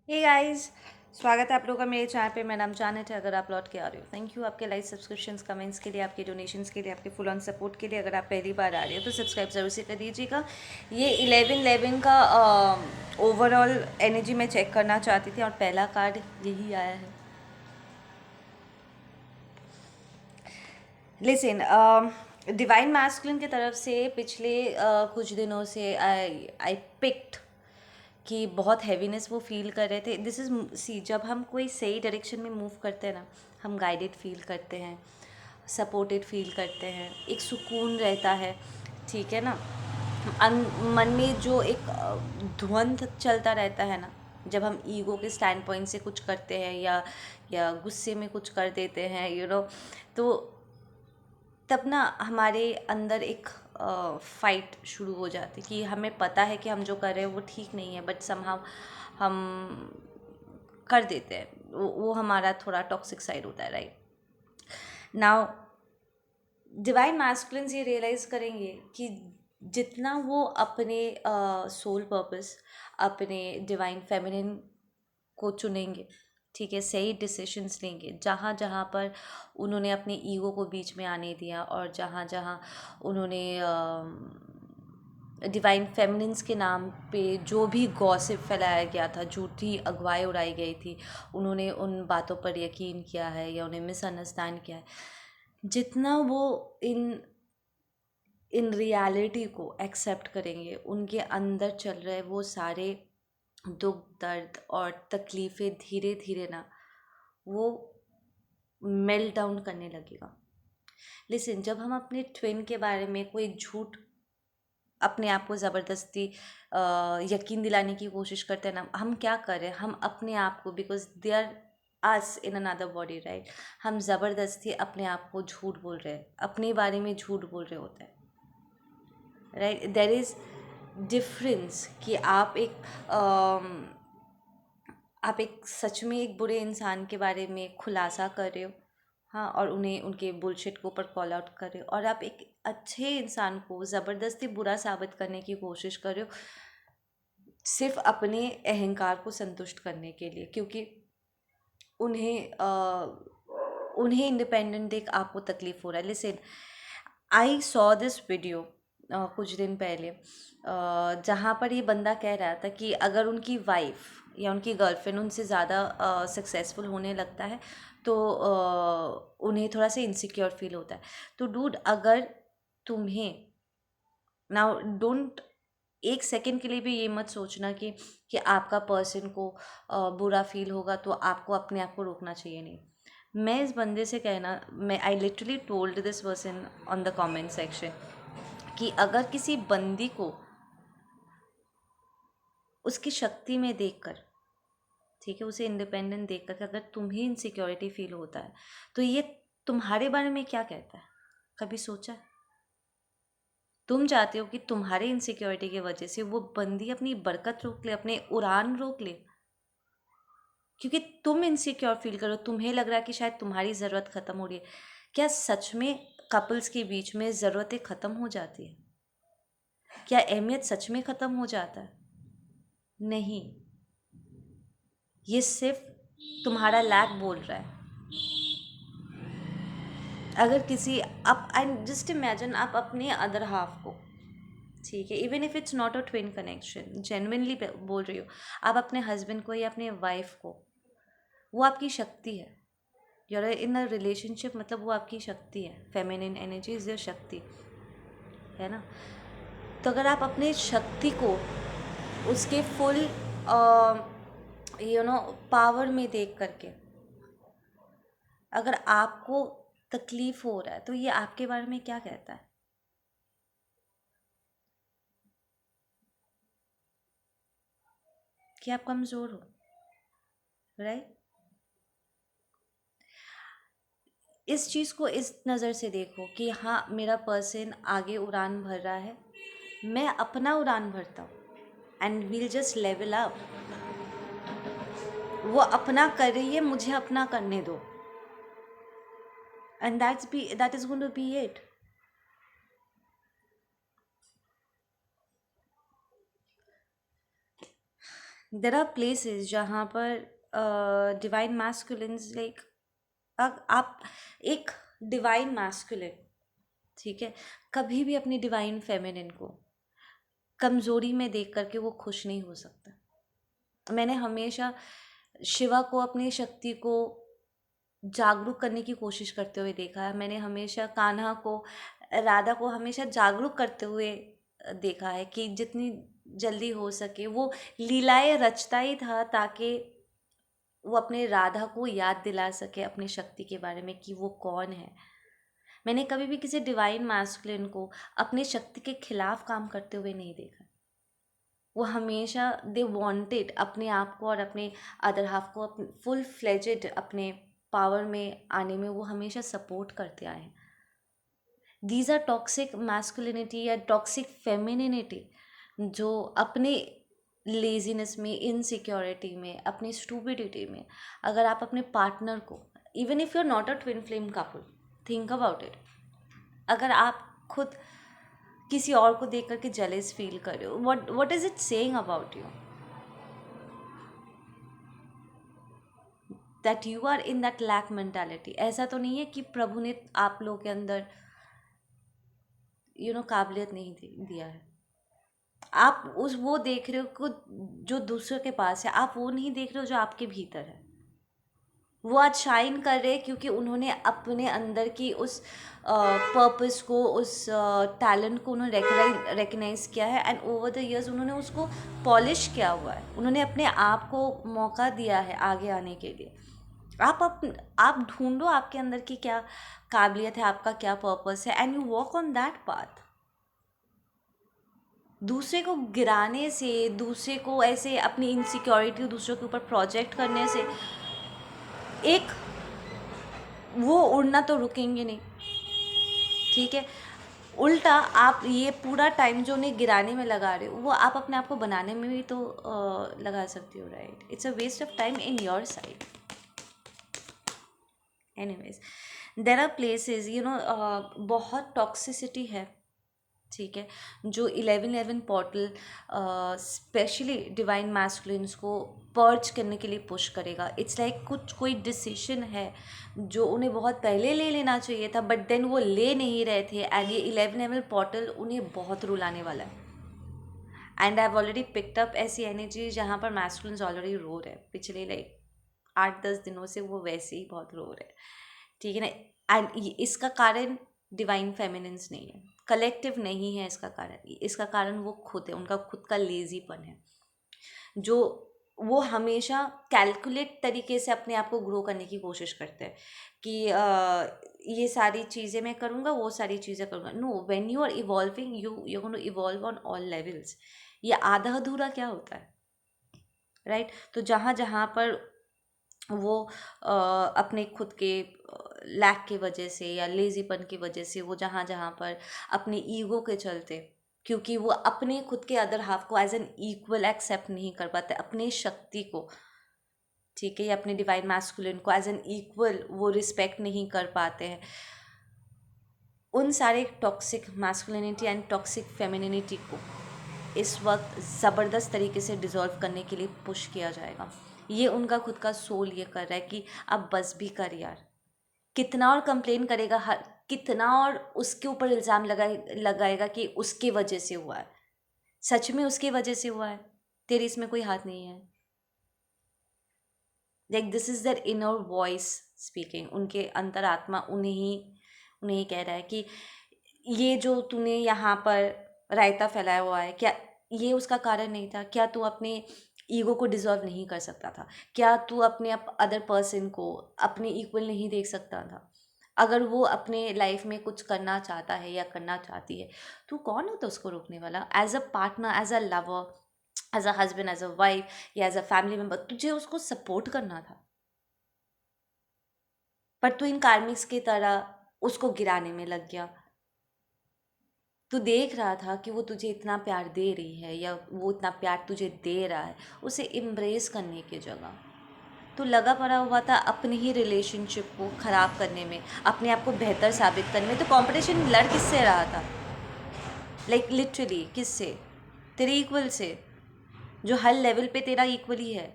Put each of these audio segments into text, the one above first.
Hey guys, स्वागत है आप लोगों का मेरे चैनल पे। मेरा नाम जानत है। अगर आप लौट के आ रहे हो, थैंक यू आपके लाइक, सब्सक्रिप्शंस, कमेंट्स के लिए, आपके डोनेशंस के लिए, आपके फुल ऑन सपोर्ट के लिए। अगर आप पहली बार आ रहे हो तो सब्सक्राइब ज़रूर से कर दीजिएगा। ये 11-11 का ओवरऑल एनर्जी मैं चेक करना चाहती थी और पहला कार्ड यही आया है। लिसन, डिवाइन मैस्कुलिन की तरफ से पिछले कुछ दिनों से आई आई पिक्ड कि बहुत हैवीनेस वो फील कर रहे थे। दिस इज़ सी, जब हम कोई सही डायरेक्शन में मूव करते हैं ना, हम गाइडेड फील करते हैं, सपोर्टेड फील करते हैं, एक सुकून रहता है, ठीक है ना। मन में जो एक द्वंद चलता रहता है ना, जब हम ईगो के स्टैंड पॉइंट से कुछ करते हैं या गुस्से में कुछ कर देते हैं, तो तब ना हमारे अंदर एक फाइट शुरू हो जाती कि हमें पता है कि हम जो कर रहे हैं वो ठीक नहीं है, बट समहाउ हम कर देते हैं। वो हमारा थोड़ा टॉक्सिक साइड होता है, राइट। नाउ डिवाइन मैस्कुलिन्स ये रियलाइज़ करेंगे कि जितना वो अपने सोल पर्पस, अपने डिवाइन फेमिनिन को चुनेंगे, ठीक है, सही डिसीशंस लेंगे, जहाँ जहाँ पर उन्होंने अपने ईगो को बीच में आने दिया और जहाँ जहाँ उन्होंने डिवाइन फेमिनिन्स के नाम पे जो भी गॉसिप फैलाया गया था, झूठी अगुवाई उड़ाई गई थी, उन्होंने उन बातों पर यकीन किया है या उन्हें मिसअंडरस्टैंड किया है, जितना वो इन इन रियलिटी को एक्सेप्ट करेंगे, उनके अंदर चल रहे वो सारे दुख, दर्द और तकलीफ़ें धीरे धीरे ना वो मेल्ट डाउन करने लगेगा। लिसन, जब हम अपने ट्विन के बारे में कोई झूठ अपने आप को ज़बरदस्ती यकीन दिलाने की कोशिश करते हैं ना, हम क्या कर रहे हैं, हम अपने आप को, because they are us in another body, right, हम ज़बरदस्ती अपने आप को झूठ बोल रहे हैं, अपने बारे में झूठ बोल रहे होते हैं, राइट। देर इज़ डिफरेंस कि आप एक सच में एक बुरे इंसान के बारे में खुलासा कर रहे हो, हाँ, और उन्हें उनके बुलशिट के ऊपर कॉल आउट कर रहे हो, और आप एक अच्छे इंसान को ज़बरदस्ती बुरा साबित करने की कोशिश कर रहे हो, सिर्फ अपने अहंकार को संतुष्ट करने के लिए, क्योंकि उन्हें उन्हें इंडिपेंडेंट देख आपको तकलीफ़ हो रहा है। Listen, I saw this video कुछ दिन पहले, जहाँ पर ये बंदा कह रहा था कि अगर उनकी वाइफ या उनकी गर्लफ्रेंड उनसे ज़्यादा सक्सेसफुल होने लगता है तो उन्हें थोड़ा सा इनसिक्योर फील होता है। तो डूड, अगर तुम्हें नाउ डोंट एक सेकंड के लिए भी ये मत सोचना कि आपका पर्सन को बुरा फील होगा तो आपको अपने आप को रोकना चाहिए, नहीं। मैं इस बंदे से कहना, मैं I literally told this person on the comment section कि अगर किसी बंदी को उसकी शक्ति में देखकर, ठीक है, उसे इंडिपेंडेंट देखकर अगर तुम्हें इनसिक्योरिटी फील होता है तो ये तुम्हारे बारे में क्या कहता है? कभी सोचा है? तुम चाहते हो कि तुम्हारे इनसिक्योरिटी की वजह से वो बंदी अपनी बरकत रोक ले, अपने उड़ान रोक ले, क्योंकि तुम इनसिक्योर फील करो, तुम्हें लग रहा है कि शायद तुम्हारी ज़रूरत ख़त्म हो रही है। क्या सच में कपल्स के बीच में ज़रूरतें ख़त्म हो जाती है? क्या अहमियत सच में ख़त्म हो जाता है? नहीं, ये सिर्फ तुम्हारा लैक बोल रहा है। अगर किसी आप एंड जस्ट इमेजिन, आप अपने अदर हाफ को, ठीक है, even if it's not a twin connection, genuinely बोल रही हो, आप अपने हस्बैंड को या अपने वाइफ को, वो आपकी शक्ति है, यूर इन अ रिलेशनशिप, मतलब वो आपकी शक्ति है, फेमिनिन एनर्जी इज योर शक्ति, है ना। तो अगर आप अपने शक्ति को उसके फुल पावर में देख करके अगर आपको तकलीफ हो रहा है तो ये आपके बारे में क्या कहता है? कि आप कमज़ोर हो, राइट। इस चीज़ को इस नज़र से देखो कि हाँ, मेरा पर्सन आगे उड़ान भर रहा है, मैं अपना उड़ान भरता हूँ, and we'll just level up. वो अपना कर रही है, मुझे अपना करने दो, and that is going to be it. There are places जहाँ पर डिवाइन मैस्कुलिन्स लाइक, आप एक डिवाइन मैस्कुलिन, ठीक है, कभी भी अपनी डिवाइन फेमिनिन को कमज़ोरी में देख करके वो खुश नहीं हो सकता। मैंने हमेशा शिवा को अपनी शक्ति को जागरूक करने की कोशिश करते हुए देखा है। मैंने हमेशा कान्हा को, राधा को हमेशा जागरूक करते हुए देखा है कि जितनी जल्दी हो सके वो लीलाएं रचता ही था ताकि वो अपने राधा को याद दिला सके अपनी शक्ति के बारे में कि वो कौन है। मैंने कभी भी किसी डिवाइन मैस्कुलिन को अपनी शक्ति के खिलाफ काम करते हुए नहीं देखा। वो हमेशा दे वांटेड अपने आप को और अपने अदर हाफ को फुल फ्लेजेड अपने पावर में आने में वो हमेशा सपोर्ट करते आए हैं। दीज आर टॉक्सिक मैस्कुलिनिटी या टॉक्सिक फेमिनिनिटी जो अपने लेजीनेस में, इनसिक्योरिटी में, अपनी स्टूपिडिटी में, अगर आप अपने पार्टनर को, even if you are not a twin flame couple, think about it, अगर आप खुद किसी और को देख करके जेलस फील कर रहे हो, what is it saying about you, that you are in that lack mentality. ऐसा तो नहीं है कि प्रभु ने आप लोगों के अंदर काबिलियत नहीं दिया है। आप वो देख रहे हो जो दूसरों के पास है, आप वो नहीं देख रहे हो जो आपके भीतर है। वो आज शाइन कर रहे हैं क्योंकि उन्होंने अपने अंदर की उस पर्पस को, उस टैलेंट को उन्होंने रिकग्नाइज किया है एंड ओवर द इयर्स उन्होंने उसको पॉलिश किया हुआ है। उन्होंने अपने आप को मौका दिया है आगे आने के लिए। आप ढूंढो आपके अंदर की क्या काबिलियत है, आपका क्या पर्पस है, and you walk on that path. दूसरे को गिराने से, दूसरे को ऐसे अपनी इनसिक्योरिटी दूसरों के ऊपर प्रोजेक्ट करने से एक वो उड़ना तो रुकेंगे नहीं, ठीक है। उल्टा आप ये पूरा टाइम जो उन्हें गिराने में लगा रहे हो वो आप अपने आप को बनाने में भी तो लगा सकती हो, right. It's a waste of time in your side. Anyways, there are places बहुत टॉक्सिसिटी है, ठीक है, जो 1111 पोर्टल स्पेशली डिवाइन मैस्कुलिन्स को पर्च करने के लिए पुश करेगा। इट्स लाइक कोई डिसीजन है जो उन्हें बहुत पहले ले लेना चाहिए था, बट देन वो ले नहीं रहे थे, एंड ये 1111 पोर्टल उन्हें बहुत रुलाने वाला है। And I have already picked up ऐसी एनर्जी जहाँ पर मैस्कुलिन्स ऑलरेडी रो रहे हैं पिछले 8-10 दिनों से, वो वैसे ही बहुत रो रहे हैं, ठीक है ना। एंड इसका कारण डिवाइन फेमिनिन्स नहीं है, कलेक्टिव नहीं है इसका कारण वो खुद है, उनका खुद का लेजीपन है, जो वो हमेशा कैलकुलेट तरीके से अपने आप को ग्रो करने की कोशिश करते हैं कि ये सारी चीज़ें मैं करूँगा, वो सारी चीज़ें करूँगा। No, when you are evolving you going to evolve on all levels. ये आधा अधूरा क्या होता है, राइट। तो जहाँ जहाँ पर वो अपने खुद के लैक की वजह से या लेजीपन की वजह से वो जहाँ जहाँ पर अपने ईगो के चलते, क्योंकि वो अपने खुद के अदर हाफ को एज एन इक्वल एक्सेप्ट नहीं कर पाते, अपनी शक्ति को, ठीक है, या अपने डिवाइन मैस्कुलिन को एज एन इक्वल वो रिस्पेक्ट नहीं कर पाते हैं, उन सारे toxic masculinity and toxic femininity को इस वक्त ज़बरदस्त तरीके से डिज़ोल्व करने के लिए पुश किया जाएगा। ये उनका खुद का सोल ये कर रहा है कि अब बस भी कर यार, कितना और कंप्लेन करेगा, कितना और उसके ऊपर इल्ज़ाम लगाएगा कि उसके वजह से हुआ है। सच में उसकी वजह से हुआ है, तेरी इसमें कोई हाथ नहीं है। Like this is their inner voice speaking. उनके अंतरात्मा उन्हें कह रहा है कि ये जो तूने यहाँ पर रायता फैलाया हुआ है, क्या ये उसका कारण नहीं था? क्या तू अपने ईगो को डिज़ॉल्व नहीं कर सकता था? क्या तू अपने अदर पर्सन को अपने इक्वल नहीं देख सकता था? अगर वो अपने लाइफ में कुछ करना चाहता है या करना चाहती है, तू कौन होता उसको रोकने वाला? As a partner, as a lover, as a husband, as a wife या एज अ फैमिली मेम्बर, तुझे उसको सपोर्ट करना था। पर तू इन कार्मिक्स की तरह उसको गिराने में लग गया। तू देख रहा था कि वो तुझे इतना प्यार दे रही है या वो इतना प्यार तुझे दे रहा है, उसे इम्ब्रेस करने की जगह तो लगा पड़ा हुआ था अपनी ही रिलेशनशिप को ख़राब करने में, अपने आप को बेहतर साबित करने में। तो कंपटीशन लड़ किससे रहा था? लाइक लिटरली किससे? तेरे इक्वल से। जो हर लेवल पे तेरा इक्वली है,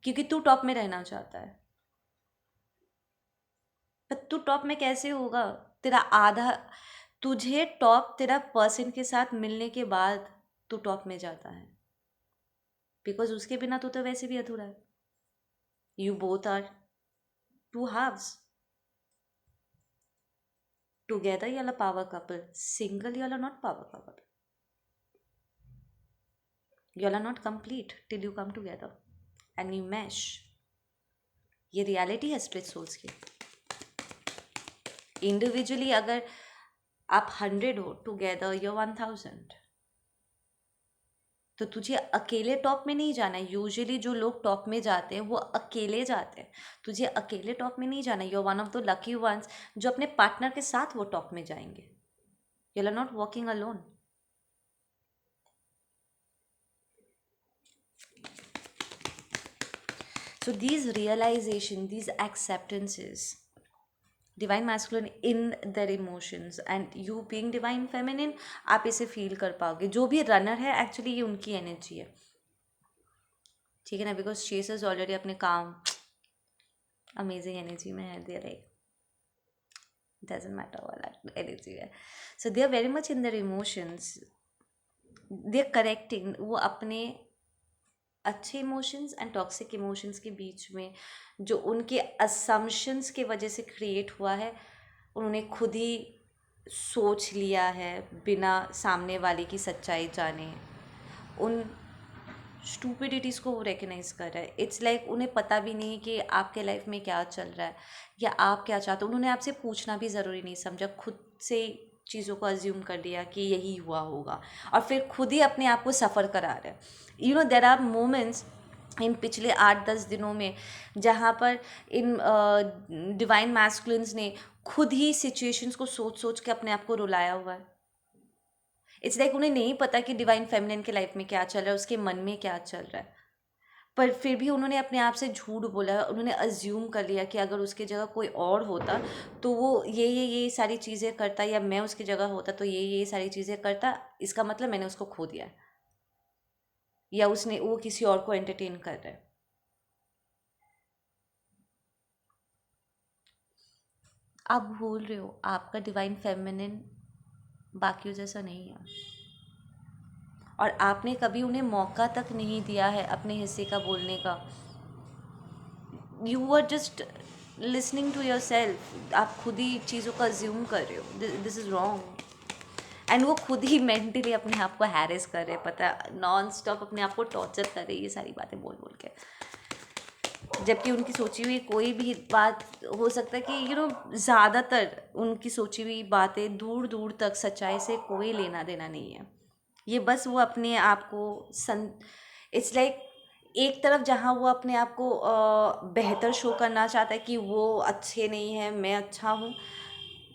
क्योंकि तू टॉप में रहना चाहता है। पर तू टॉप में कैसे होगा? तेरा आधा, तुझे टॉप तेरा पर्सन के साथ मिलने के बाद तू टॉप में जाता है, बिकॉज उसके बिना तू तो वैसे भी अधूरा है। You both are two halves, together you are a power couple, single you are not power couple, you are not complete till you come together and you mesh। ये रियलिटी है स्प्लिट सोल्स की। Individually अगर आप 100 हो, together you 1000, तो तुझे अकेले top में नहीं जाना है। यूजुअली जो लोग टॉप में जाते हैं वो अकेले जाते हैं, तुझे अकेले टॉप में नहीं जाना। You are one of the lucky ones जो अपने पार्टनर के साथ वो टॉप में जाएंगे। You are not walking alone. So these realization, these acceptances, divine masculine in their emotions and you being divine feminine, आप इसे फील कर पाओगे। जो भी रनर है एक्चुअली ये उनकी एनर्जी है, ठीक है ना, बिकॉज चेसर्स ऑलरेडी अपने काम अमेजिंग एनर्जी में है, दे लाइक डजंट मैटर वाला एनर्जी है। So they are very much in their emotions, they are correcting. वो अपने अच्छे इमोशंस एंड टॉक्सिक इमोशंस के बीच में जो उनके असम्पशंस के वजह से क्रिएट हुआ है, उन्होंने खुद ही सोच लिया है बिना सामने वाले की सच्चाई जाने। उन स्टूपिडिटीज़ को वो रिकग्नाइज कर रहा है। इट्स लाइक उन्हें पता भी नहीं कि आपके लाइफ में क्या चल रहा है या आप क्या चाहते हो। उन्होंने आपसे पूछना भी ज़रूरी नहीं समझा, खुद से चीज़ों को अज्यूम कर लिया कि यही हुआ होगा और फिर खुद ही अपने आप को सफ़र करा रहे हैं। You know there are moments in पिछले 8-10 दिनों में जहाँ पर इन डिवाइन मैस्कुलिन्स ने खुद ही सिचुएशंस को सोच सोच के अपने आप को रुलाया हुआ है। इट्स लाइक उन्हें नहीं पता कि डिवाइन फेमिनिन के लाइफ में क्या चल रहा है, उसके मन में क्या चल रहा है, पर फिर भी उन्होंने अपने आप से झूठ बोला। उन्होंने अज्यूम कर लिया कि अगर उसकी जगह कोई और होता तो वो ये सारी चीज़ें करता, या मैं उसकी जगह होता तो ये सारी चीज़ें करता, इसका मतलब मैंने उसको खो दिया है, या वो किसी और को एंटरटेन कर रहा है। आप भूल रहे हो आपका डिवाइन फेमिनिन बाकियों जैसा नहीं है, और आपने कभी उन्हें मौका तक नहीं दिया है अपने हिस्से का बोलने का। You are just listening to yourself. आप खुद ही चीज़ों का अज्यूम कर रहे हो, दिस इज़ रॉन्ग। एंड वो खुद ही मेंटली अपने आप को हैरेस कर रहे हैं, पता है, नॉन स्टॉप अपने आप को टॉर्चर कर रही है ये सारी बातें बोल बोल के, जबकि उनकी सोची हुई कोई भी बात हो सकता है कि ज़्यादातर उनकी सोची हुई बातें दूर दूर तक सच्चाई से कोई लेना देना नहीं है। ये बस वो अपने आप को इट्स लाइक एक तरफ जहाँ वो अपने आप को बेहतर शो करना चाहता है कि वो अच्छे नहीं है, मैं अच्छा हूँ,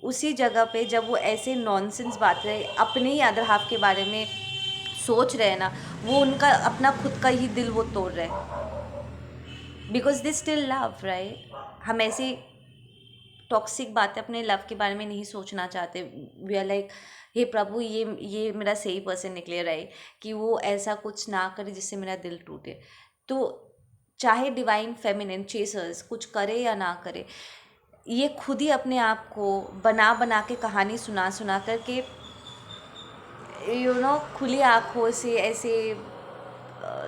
उसी जगह पे जब वो ऐसे नॉनसेंस बातें अपने ही अदर हाफ के बारे में सोच रहे हैं ना, वो उनका अपना खुद का ही दिल वो तोड़ रहे हैं, because they still love, right. हम ऐसी टॉक्सिक बातें अपने लव के बारे में नहीं सोचना चाहते। वी आर लाइक, हे प्रभु, ये मेरा सही पर्सन निकले, राइट, कि वो ऐसा कुछ ना करे जिससे मेरा दिल टूटे। तो चाहे डिवाइन फेमिनिन चेसर्स कुछ करे या ना करे, ये खुद ही अपने आप को बना बना के कहानी सुना सुना करके खुली आँखों से ऐसे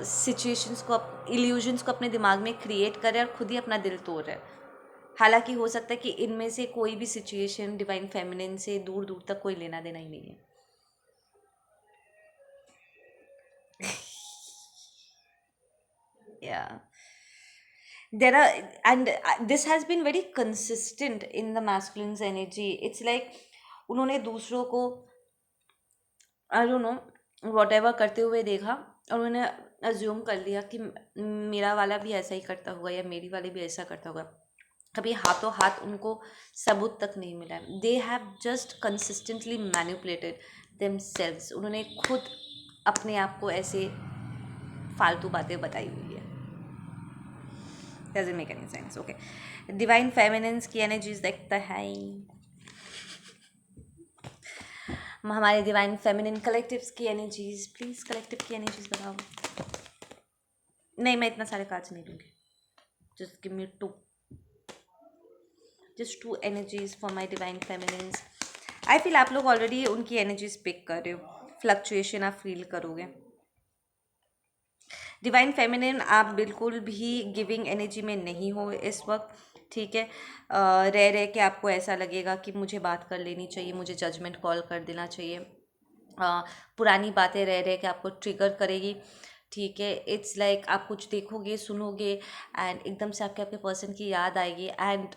सिचुएशंस को, इल्यूजन्स को अपने दिमाग में क्रिएट करे और खुद ही अपना दिल तोड़ रहे। हालांकि हो सकता है कि इनमें से कोई भी सिचुएशन डिवाइन फेमिनिन से दूर दूर तक कोई लेना देना ही नहीं है। Yeah, there are, and this has been very consistent in the masculine's energy. It's like उन्होंने दूसरों को आई डोंट नो वॉटेवर करते हुए देखा और उन्होंने अज्यूम कर लिया कि मेरा वाला भी ऐसा ही करता होगा या मेरी वाली भी ऐसा करता होगा। कभी हाथों हाथ उनको सबूत तक नहीं मिला। They have just consistently manipulated themselves. उन्होंने खुद अपने आप को ऐसे फालतू बातें बताई हुई है। Doesn't make any sense. Okay, divine feminines की एनर्जीज देखता है हमारे डिवाइन फेमिनिन कलेक्टिव्स की एनर्जीज। प्लीज़ कलेक्टिव की एनर्जीज बताओ। नहीं, मैं इतना सारे कार्ड्स नहीं लूँगी। Just give me two, just two energies for my divine feminines. I feel आप लोग ऑलरेडी उनकी एनर्जीज पिक कर रहे हो, फ्लक्चुएशन आप फील करोगे। डिवाइन फेमिनिन आप बिल्कुल भी गिविंग एनर्जी में नहीं हो इस वक्त, ठीक है। रह रह के आपको ऐसा लगेगा कि मुझे बात कर लेनी चाहिए, मुझे जजमेंट कॉल कर देना चाहिए। पुरानी बातें रह रह के आपको ट्रिगर करेगी, ठीक है। इट्स लाइक आप कुछ देखोगे, सुनोगे एंड एकदम से आपके पर्सन की याद आएगी एंड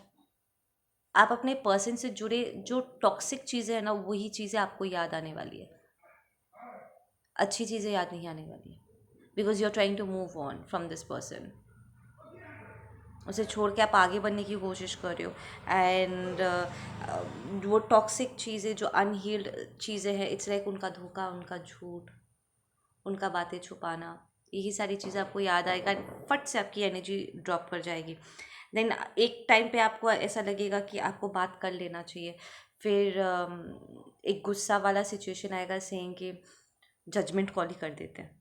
आप अपने पर्सन से जुड़े जो टॉक्सिक चीज़ें हैं ना, वही चीज़ें आपको याद आने वाली है, अच्छी चीज़ें याद नहीं आने वाली है। Because you are trying to move on from this person, उसे छोड़ के आप आगे बढ़ने की कोशिश कर रहे हो एंड वो टॉक्सिक चीज़ें जो अनहील्ड चीज़ें हैं, इट्स लाइक उनका धोखा, उनका झूठ, उनका बातें छुपाना, यही सारी चीज़ें आपको याद आएगा, फट से आपकी एनर्जी ड्रॉप कर जाएगी। देन एक टाइम पे आपको ऐसा लगेगा कि आपको बात कर लेना चाहिए, फिर एक गुस्सा वाला सिचुएशन आएगा सेइंग कि जजमेंट कॉल ही कर देते हैं।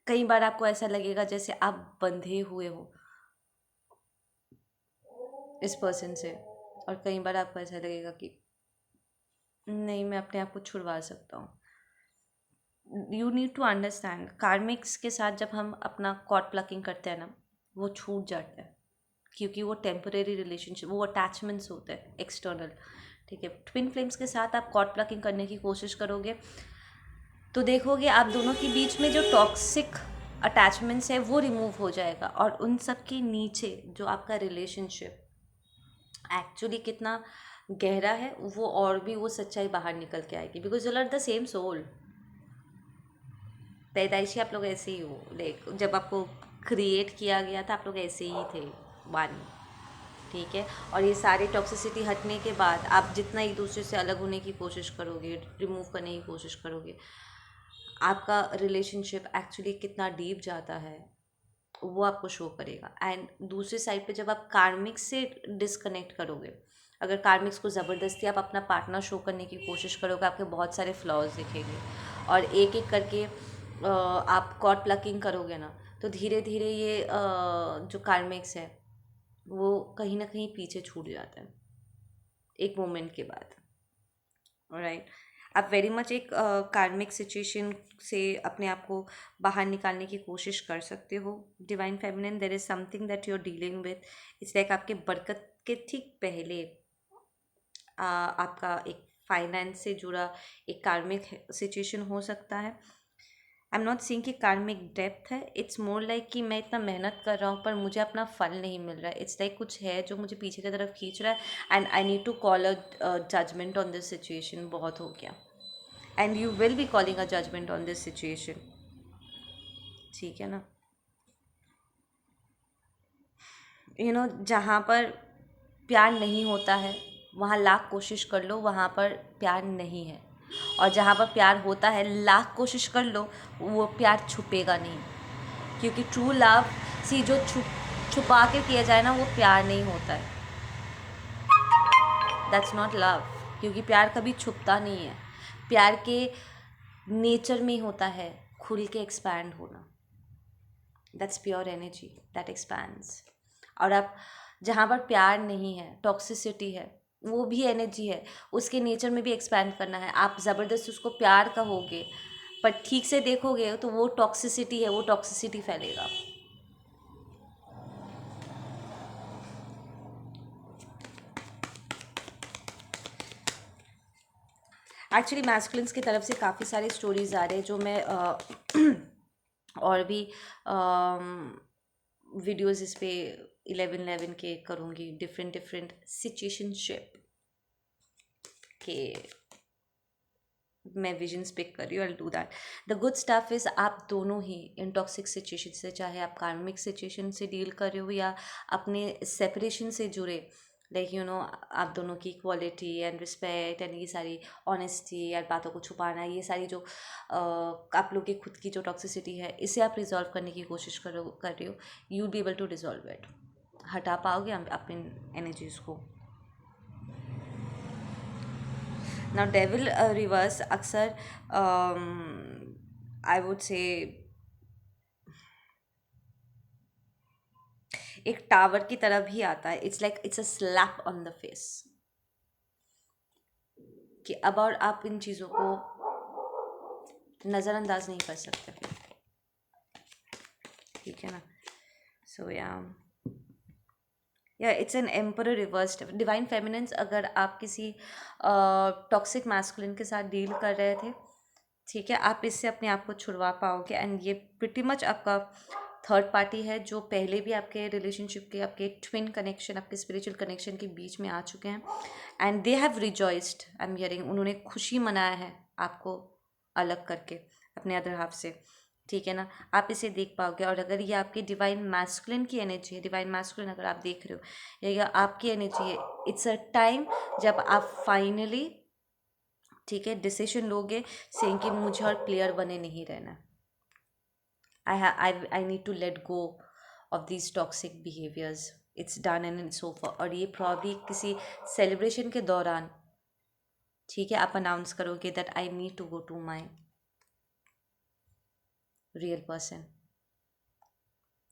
कई बार आपको ऐसा लगेगा जैसे आप बंधे हुए हो इस पर्सन से, और कई बार आपको ऐसा लगेगा कि नहीं, मैं अपने आप को छुड़वा सकता हूँ। You need to understand, karmics के साथ जब हम अपना कॉर्ड प्लकिंग करते हैं ना, वो छूट जाता है, क्योंकि वो टेम्परेरी रिलेशनशिप, वो अटैचमेंट्स होते हैं एक्सटर्नल, ठीक है। ट्विन फ्लेम्स के साथ आप कॉर्ड प्लकिंग करने की कोशिश करोगे तो देखोगे आप दोनों के बीच में जो टॉक्सिक अटैचमेंट्स है वो रिमूव हो जाएगा, और उन सब के नीचे जो आपका रिलेशनशिप एक्चुअली कितना गहरा है, वो और भी वो सच्चाई बाहर निकल के आएगी। Because you are the same soul, पैदाइशी आप लोग ऐसे ही हो, लाइक जब आपको क्रिएट किया गया था आप लोग ऐसे ही थे, वन, ठीक है। और ये सारे टॉक्सिसिटी हटने के बाद आप जितना एक दूसरे से अलग होने की कोशिश करोगे, रिमूव करने की कोशिश करोगे, आपका रिलेशनशिप एक्चुअली कितना डीप जाता है वो आपको शो करेगा। एंड दूसरी साइड पे जब आप कार्मिक्स से डिस्कनेक्ट करोगे, अगर कार्मिक्स को ज़बरदस्ती आप अपना पार्टनर शो करने की कोशिश करोगे, आपके बहुत सारे फ्लॉज दिखेंगे, और एक एक करके आप कॉर्ड प्लकिंग करोगे ना, तो धीरे धीरे ये जो कार्मिक्स है वो कहीं ना कहीं पीछे छूट जाता है एक मोमेंट के बाद, राइट। आप वेरी मच एक कार्मिक सिचुएशन से अपने आप को बाहर निकालने की कोशिश कर सकते हो। Divine feminine, there is something that you are dealing with, it's like आपके बरकत के ठीक पहले आपका एक फाइनेंस से जुड़ा एक कार्मिक सिचुएशन हो सकता है। आई एम नॉट सीइंग कि कार्मिक डेप्थ है, इट्स मोर लाइक कि मैं इतना मेहनत कर रहा हूँ पर मुझे अपना फल नहीं मिल रहा है। इट्स लाइक कुछ है जो मुझे पीछे की तरफ खींच रहा है and I need to call a judgement on this situation. बहुत हो गया, and you will be calling a judgement on this situation, ठीक है ना। यू नो, जहाँ पर प्यार नहीं होता है वहाँ लाख कोशिश कर लो, वहाँ पर प्यार नहीं है। और जहाँ पर प्यार होता है लाख कोशिश कर लो, वो प्यार छुपेगा नहीं, क्योंकि ट्रू लव सी जो छुपा के किया जाए ना, वो प्यार नहीं होता है, दैट्स नॉट लव। क्योंकि प्यार कभी छुपता नहीं है, प्यार के नेचर में होता है खुल के एक्सपैंड होना, that's pure energy that expands. और आप जहाँ पर प्यार नहीं है, टॉक्सिसिटी है, वो भी एनर्जी है, उसके नेचर में भी एक्सपैंड करना है। आप ज़बरदस्ती उसको प्यार कहोगे पर ठीक से देखोगे तो वो टॉक्सिसिटी है, वो टॉक्सिसिटी फैलेगा। एक्चुअली मैस्कुलिन्स की तरफ से काफ़ी सारे स्टोरीज आ रहे हैं जो मैं और भी वीडियोस इस पे 11 के करूँगी, डिफरेंट डिफरेंट सिचुएशनशिप के मैं विजन्स पिक कर रही हूँ। I do that. The good stuff is आप दोनों ही इन टॉक्सिक सिचुएशन से, चाहे आप कार्मिक सिचुएशन से डील कर रहे हो या अपने सेपरेशन से जुड़े, लाइक यू नो, आप दोनों की इक्वालिटी एंड रिस्पेक्ट एंड ये सारी ऑनेस्टी एंड बातों को छुपाना, ये सारी जो आप लोग की खुद की जो टॉक्सिसिटी है, इसे आप रिजॉल्व करने की कोशिश कर रहे हो, you will be able to resolve it. हटा पाओगे अपनी एनर्जीज को। Now devil reverse अक्सर आई वुड से एक टावर की तरह भी आता है. It's like it's a slap on the face कि अब और आप इन चीज़ों को नज़रअंदाज नहीं कर सकते फिर. ठीक है ना. सो या it's an emperor reversed divine feminines. अगर आप किसी टॉक्सिक मैस्कुलिन के साथ डील कर रहे थे, ठीक है, आप इससे अपने आप को छुड़वा पाओगे. एंड ये प्रिटी मच आपका थर्ड पार्टी है जो पहले भी आपके रिलेशनशिप के, आपके ट्विन कनेक्शन, आपके स्पिरिचुअल कनेक्शन के बीच में आ चुके हैं. And they have rejoiced, I am hearing, उन्होंने खुशी मनाया है आपको अलग करके अपने अदर हाफ से. ठीक है ना. आप इसे देख पाओगे. और अगर ये आपकी डिवाइन मैस्कुलिन की एनर्जी है, डिवाइन मैस्कुलिन अगर आप देख रहे हो, या आपकी एनर्जी है, इट्स अ टाइम जब आप फाइनली, ठीक है, डिसीजन लोगे सेइंग कि मुझे और प्लेयर बने नहीं रहना. I need to let go of these toxic behaviours. It's done and it's over. और ये प्रॉब्ली किसी सेलिब्रेशन के दौरान, ठीक है, आप अनाउंस करोगे that I need to go to my real person.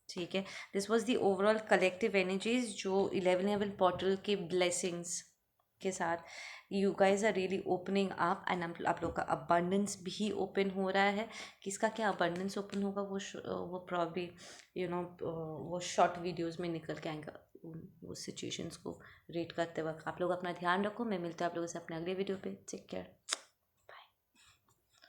ठीक है. This was the overall collective energies जो 11 लेवल पोर्टल के ब्लेसिंग्स के साथ you guys are really opening up. And आप लोग का अबंडेंस भी ओपन हो रहा है. किसका क्या अबंडेंस ओपन होगा वो प्रॉब्ली वो शॉर्ट वीडियोज़ में निकल के आएंगे. वो सिचुएशंस को रेट करते वक्त आप लोग अपना ध्यान रखो. मैं मिलता हूँ आप लोगों से अपने अगले वीडियो पे. Take care.